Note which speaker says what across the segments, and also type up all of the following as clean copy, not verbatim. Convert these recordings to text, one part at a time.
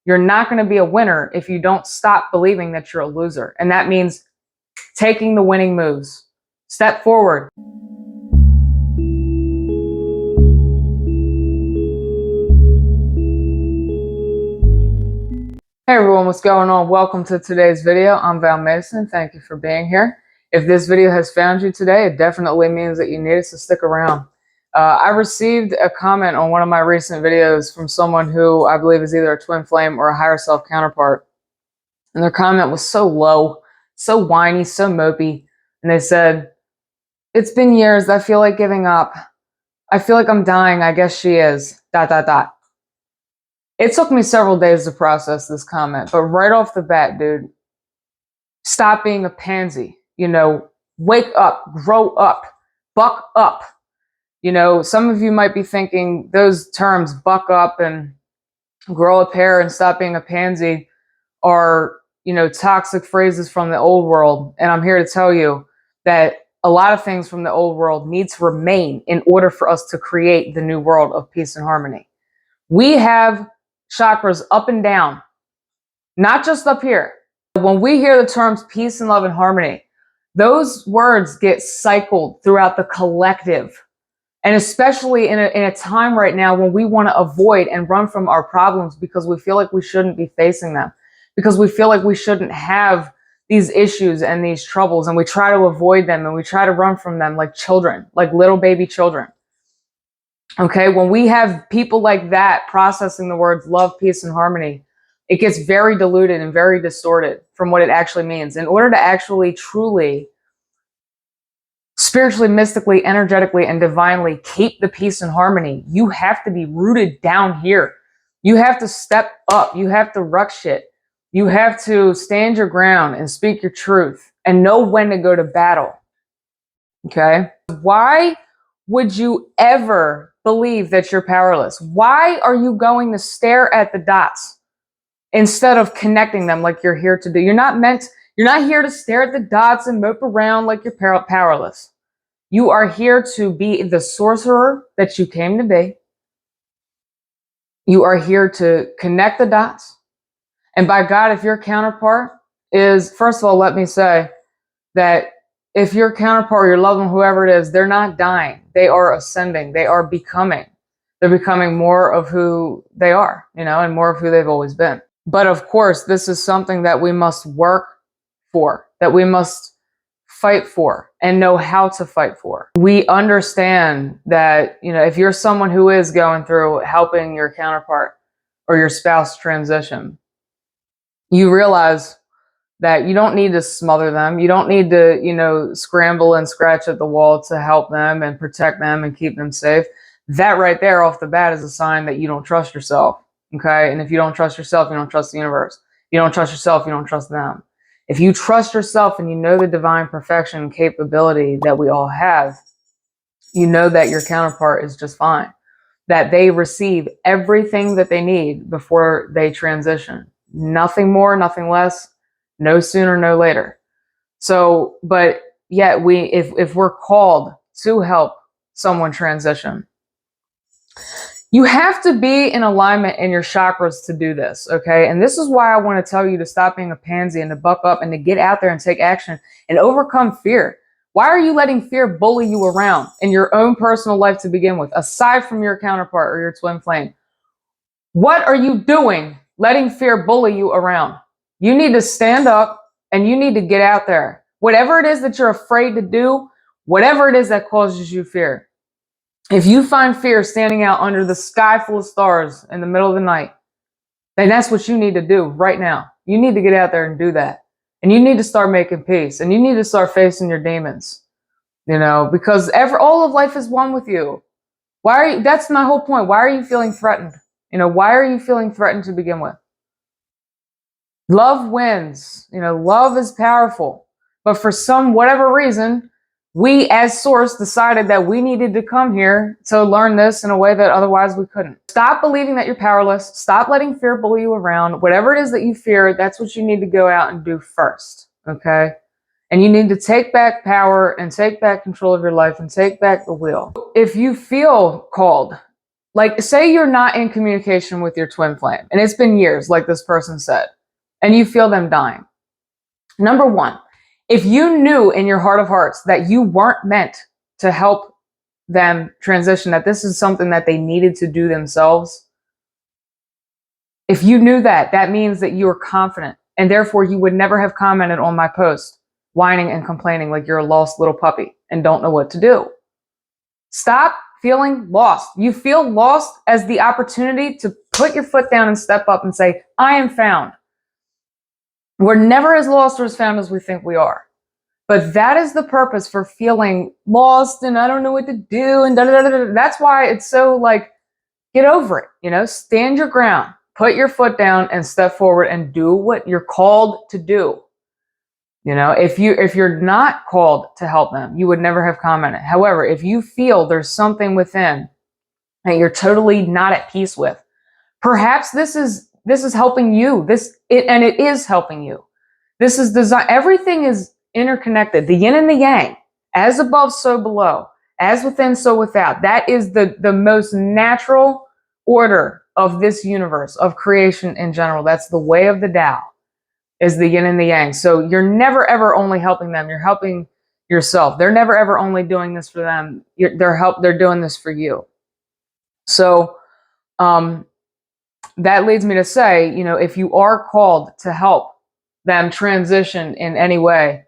Speaker 1: You're not going to be a winner if you don't stop believing that you're a loser. And that means taking the winning moves. Step forward. Hey everyone, what's going on? Welcome to today's video. I'm Val Mason. Thank you for being here. If this video has found you today, it definitely means that you needed to stick around. I received a comment on one of my recent videos from someone who I believe is either a twin flame or a higher self counterpart. And their comment was so low, so whiny, so mopey. And they said, "It's been years. I feel like giving up. I feel like I'm dying. I guess she is. ... It took me several days to process this comment, but right off the bat, dude, stop being a pansy. Wake up, grow up, buck up. Some of you might be thinking those terms, buck up and grow a pair and stop being a pansy, are, toxic phrases from the old world. And I'm here to tell you that a lot of things from the old world need to remain in order for us to create the new world of peace and harmony. We have chakras up and down, not just up here. When we hear the terms peace and love and harmony, those words get cycled throughout the collective. And especially in a time right now when we want to avoid and run from our problems because we feel like we shouldn't be facing them, because we feel like we shouldn't have these issues and these troubles, and we try to avoid them and we try to run from them like children, like little baby children. Okay, when we have people like that processing the words love, peace, and harmony, it gets very diluted and very distorted from what it actually means. In order to actually truly, spiritually, mystically, energetically, and divinely keep the peace and harmony, you have to be rooted down here. You have to step up. You have to ruck shit. You have to stand your ground and speak your truth and know when to go to battle. Okay? Why would you ever believe that you're powerless? Why are you going to stare at the dots instead of connecting them like you're here to do? You're not here to stare at the dots and mope around like you're powerless. You are here to be the sorcerer that you came to be. You are here to connect the dots. And by God, if your counterpart is, first of all, let me say that if your counterpart, your loved one, whoever it is, they're not dying. They are ascending. They are becoming. They're becoming more of who they are, and more of who they've always been. But of course, this is something that we must work for, that we must fight for and know how to fight for. We understand that, if you're someone who is going through helping your counterpart or your spouse transition, you realize that you don't need to smother them. You don't need to, scramble and scratch at the wall to help them and protect them and keep them safe. That right there off the bat is a sign that you don't trust yourself. Okay. And if you don't trust yourself, you don't trust the universe. You don't trust yourself, you don't trust them. If you trust yourself and you know the divine perfection and capability that we all have, you know that your counterpart is just fine, that they receive everything that they need before they transition. Nothing more, nothing less, no sooner, no later. So, but yet if we're called to help someone transition, you have to be in alignment in your chakras to do this, okay? And this is why I want to tell you to stop being a pansy and to buck up and to get out there and take action and overcome fear. Why are you letting fear bully you around in your own personal life to begin with, aside from your counterpart or your twin flame? What are you doing letting fear bully you around? You need to stand up and you need to get out there. Whatever it is that you're afraid to do, whatever it is that causes you fear. If you find fear standing out under the sky full of stars in the middle of the night, then that's what you need to do right now. You need to get out there and do that. And you need to start making peace. And you need to start facing your demons. Because all of life is one with you. That's my whole point. Why are you feeling threatened? Why are you feeling threatened to begin with? Love wins. Love is powerful. But for whatever reason, we as Source decided that we needed to come here to learn this in a way that otherwise we couldn't. Stop believing that you're powerless. Stop letting fear bully you around. Whatever it is that you fear, that's what you need to go out and do first. Okay? And you need to take back power and take back control of your life and take back the wheel. If you feel called like, say you're not in communication with your twin flame, and it's been years, like this person said, and you feel them dying. Number one, if you knew in your heart of hearts that you weren't meant to help them transition, that this is something that they needed to do themselves, if you knew that, that means that you are confident, and therefore you would never have commented on my post, whining and complaining like you're a lost little puppy and don't know what to do. Stop feeling lost. You feel lost as the opportunity to put your foot down and step up and say, I am found. We're never as lost or as found as we think we are. But that is the purpose for feeling lost and I don't know what to do and da da da da. That's why it's so like, get over it, stand your ground, put your foot down and step forward and do what you're called to do. If you're not called to help them, you would never have commented. However, if you feel there's something within that you're totally not at peace with, perhaps this is helping you. It is helping you. This is design. Everything is interconnected. The yin and the yang, as above, so below, as within, so without. That is the most natural order of this universe, of creation in general. That's the way of the Tao, is the yin and the yang. So you're never ever only helping them. You're helping yourself. They're never ever only doing this for them. They're doing this for you. So that leads me to say, if you are called to help them transition in any way,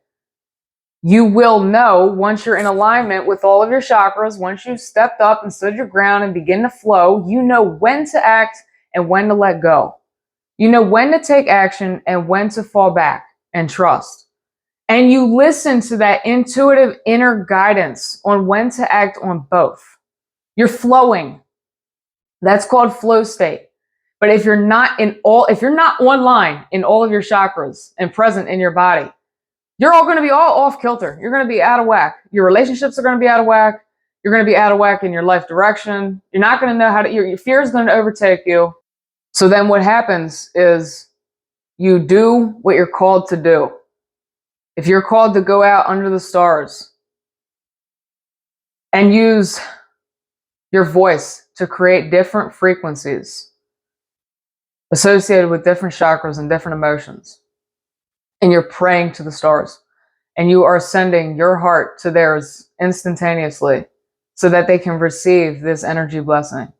Speaker 1: you will know once you're in alignment with all of your chakras, once you've stepped up and stood your ground and begin to flow, you know when to act and when to let go. You know when to take action and when to fall back and trust. And you listen to that intuitive inner guidance on when to act on both. You're flowing. That's called flow state. But if you're not online in all of your chakras and present in your body, you're all going to be all off kilter. You're going to be out of whack. Your relationships are going to be out of whack. You're going to be out of whack in your life direction. You're not going to know your fear is going to overtake you. So then what happens is you do what you're called to do. If you're called to go out under the stars and use your voice to create different frequencies associated with different chakras and different emotions, and you're praying to the stars, and you are sending your heart to theirs instantaneously so that they can receive this energy blessing.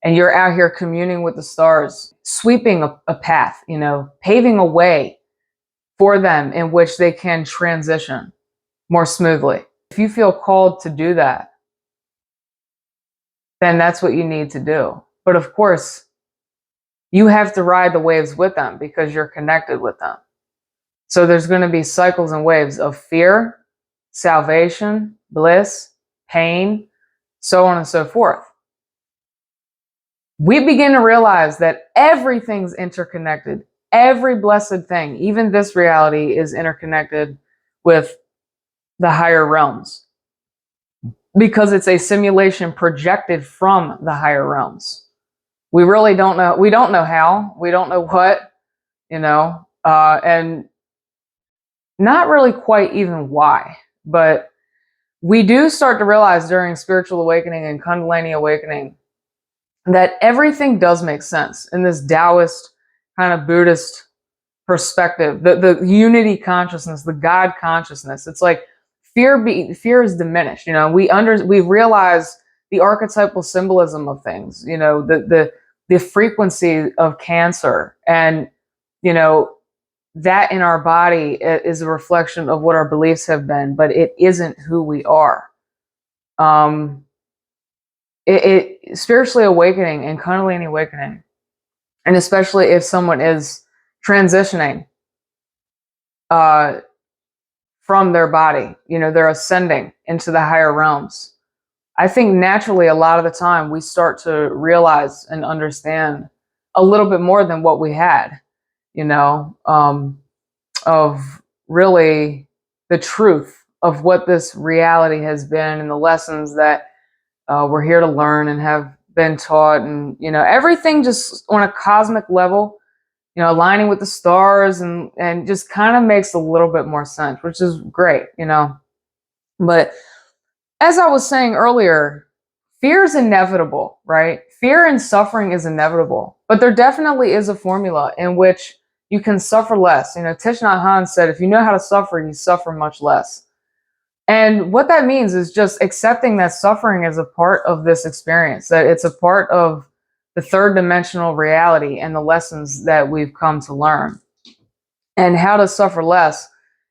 Speaker 1: And you're out here communing with the stars, sweeping a path, paving a way for them in which they can transition more smoothly. If you feel called to do that, then that's what you need to do. But of course, you have to ride the waves with them because you're connected with them. So there's going to be cycles and waves of fear, salvation, bliss, pain, so on and so forth. We begin to realize that everything's interconnected. Every blessed thing, even this reality, is interconnected with the higher realms because it's a simulation projected from the higher realms. We really don't know. We don't know how. We don't know what, and not really quite even why. But we do start to realize during spiritual awakening and Kundalini awakening that everything does make sense in this Taoist kind of Buddhist perspective, the unity consciousness, the God consciousness. It's like fear is diminished. We realize the archetypal symbolism of things. The frequency of cancer, and that in our body is a reflection of what our beliefs have been, but it isn't who we are. It spiritually awakening and Kundalini awakening, and especially if someone is transitioning from their body, they're ascending into the higher realms. I think naturally a lot of the time we start to realize and understand a little bit more than what we had, of really the truth of what this reality has been and the lessons that we're here to learn and have been taught, and everything just on a cosmic level, aligning with the stars and just kind of makes a little bit more sense, which is great, But as I was saying earlier, fear is inevitable, right? Fear and suffering is inevitable, but there definitely is a formula in which you can suffer less. You know, Thich Nhat Hanh said, if you know how to suffer, you suffer much less. And what that means is just accepting that suffering is a part of this experience, that it's a part of the third dimensional reality and the lessons that we've come to learn. And how to suffer less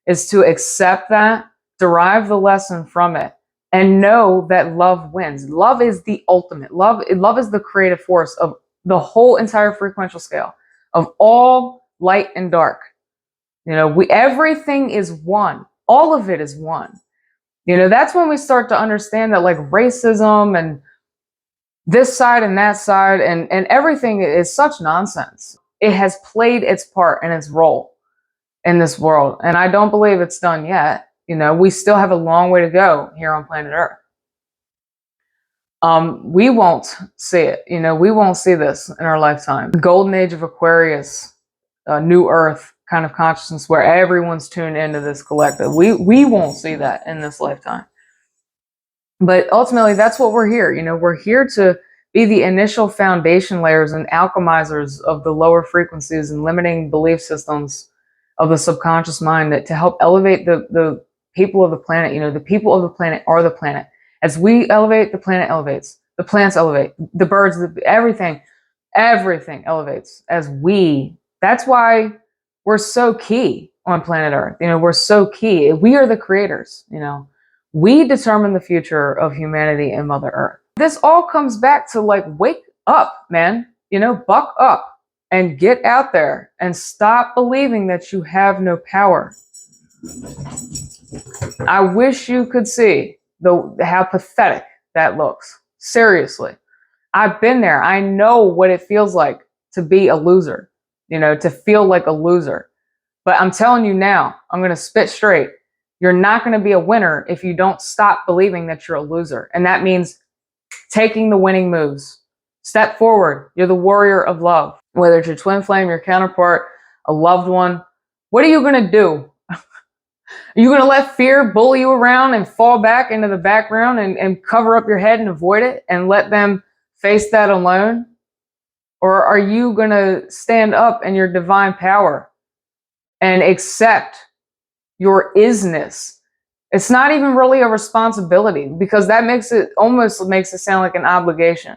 Speaker 1: is to accept that, derive the lesson from it, and know that love wins. Love is the ultimate. Love is the creative force of the whole entire frequential scale of all light and dark. You know, everything is one. All of it is one. You know, that's when we start to understand that like racism and this side and that side and everything is such nonsense. It has played its part and its role in this world. And I don't believe it's done yet. You know, we still have a long way to go here on planet Earth. We won't see it. You know, we won't see this in our lifetime. The golden age of Aquarius, new Earth kind of consciousness where everyone's tuned into this collective. We won't see that in this lifetime. But ultimately, that's what we're here. You know, we're here to be the initial foundation layers and alchemizers of the lower frequencies and limiting belief systems of the subconscious mind that to help elevate the people of the planet. You know, the people of the planet are the planet. As we elevate, the planet elevates. The plants elevate. The birds, everything elevates as we. That's why we're so key on planet Earth. You know, we're so key. We are the creators, you know. We determine the future of humanity and Mother Earth. This all comes back to like, wake up, man. You know, buck up and get out there and stop believing that you have no power. I wish you could see how pathetic that looks. Seriously. I've been there. I know what it feels like to be a loser, you know, to feel like a loser. But I'm telling you now, I'm going to spit straight. You're not going to be a winner if you don't stop believing that you're a loser. And that means taking the winning moves. Step forward. You're the warrior of love. Whether it's your twin flame, your counterpart, a loved one, what are you going to do? Are you going to let fear bully you around and fall back into the background and cover up your head and avoid it and let them face that alone? Or are you going to stand up in your divine power and accept your isness? It's not even really a responsibility because that almost makes it sound like an obligation.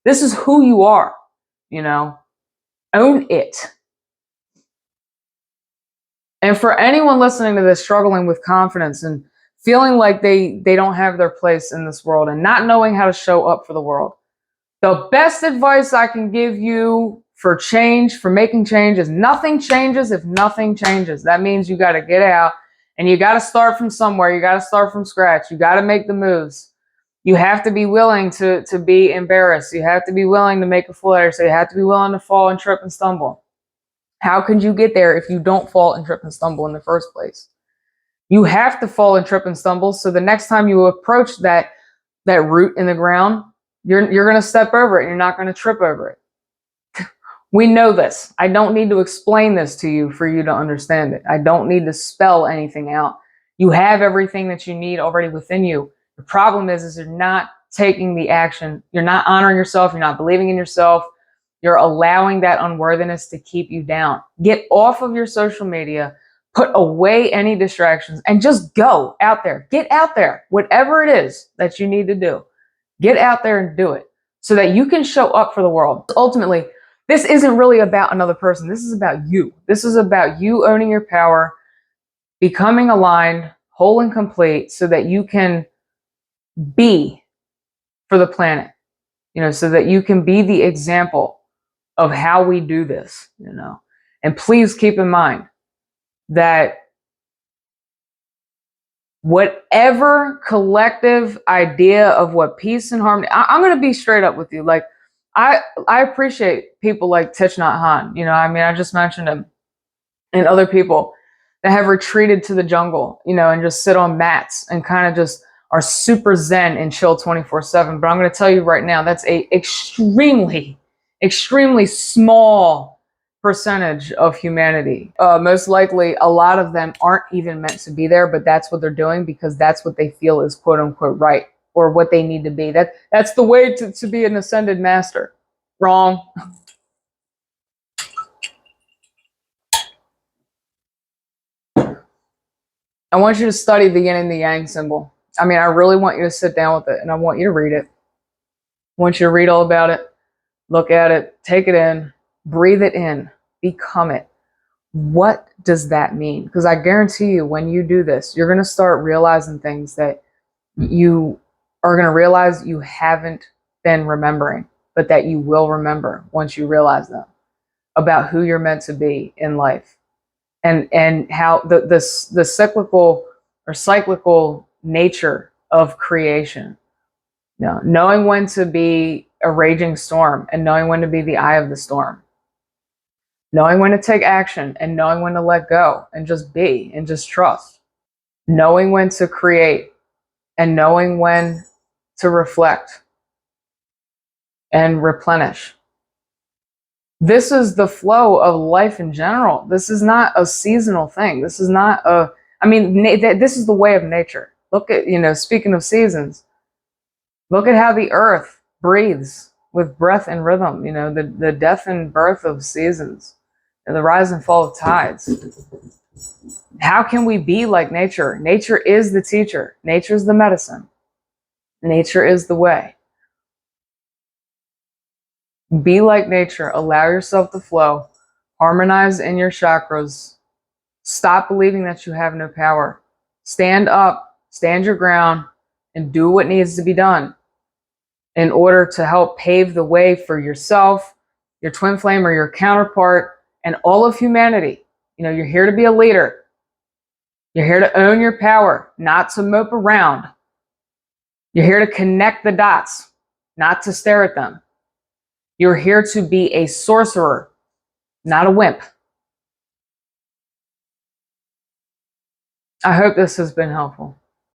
Speaker 1: This is who you are, you know. Own it. And for anyone listening to this struggling with confidence and feeling like they don't have their place in this world and not knowing how to show up for the world, the best advice I can give you for change, for making change, is nothing changes if nothing changes. That means you got to get out and you got to start from somewhere. You got to start from scratch. You got to make the moves. You have to be willing to be embarrassed. You have to be willing to make a fool out of yourself. You have to be willing to fall and trip and stumble. How can you get there if you don't fall and trip and stumble in the first place? You have to fall and trip and stumble so the next time you approach that root in the ground, you're going to step over it and you're not going to trip over it. We know this. I don't need to explain this to you for you to understand it. I don't need to spell anything out. You have everything that you need already within you. The problem is you're not taking the action. You're not honoring yourself. You're not believing in yourself. You're allowing that unworthiness to keep you down. Get off of your social media. Put away any distractions and just go out there. Get out there. Whatever it is that you need to do, get out there and do it so that you can show up for the world. Ultimately, this isn't really about another person. This is about you. This is about you owning your power, becoming aligned, whole and complete so that you can be for the planet, you know, so that you can be the example of how we do this, you know. And please keep in mind that whatever collective idea of what peace and harmony, I'm going to be straight up with you. Like, I appreciate people like Thich Nhat Hanh. You know, I mean, I just mentioned him and other people that have retreated to the jungle, you know, and just sit on mats and kind of just are super zen and chill 24/7. But I'm going to tell you right now, that's a extremely, extremely small percentage of humanity. Most likely, a lot of them aren't even meant to be there, but that's what they're doing because that's what they feel is quote unquote right. or what they need to be. That's the way to be an ascended master. Wrong. I want you to study the yin and the yang symbol. I mean, I really want you to sit down with it, and I want you to read it. I want you to read all about it, look at it, take it in, breathe it in, become it. What does that mean? Because I guarantee you, when you do this, you're going to start realizing things that you are going to realize you haven't been remembering, but that you will remember once you realize them, about who you're meant to be in life, and how the cyclical nature of creation. You know, knowing when to be a raging storm and knowing when to be the eye of the storm. Knowing when to take action and knowing when to let go and just be and just trust. Knowing when to create and knowing when to reflect and replenish. This is the flow of life in general. This is not a seasonal thing. This is not this is the way of nature. Look at, speaking of seasons, look at how the earth breathes with breath and rhythm, the death and birth of seasons, and the rise and fall of tides. How can we be like nature? Nature is the teacher. Nature is the medicine. Nature is the way. Be like nature. Allow yourself to flow. Harmonize in your chakras. Stop believing that you have no power. Stand up, stand your ground, and do what needs to be done in order to help pave the way for yourself, your twin flame or your counterpart, and all of humanity. You're here to be a leader. You're here to own your power, not to mope around. You're here to connect the dots, not to stare at them. You're here to be a sorcerer, not a wimp. I hope this has been helpful.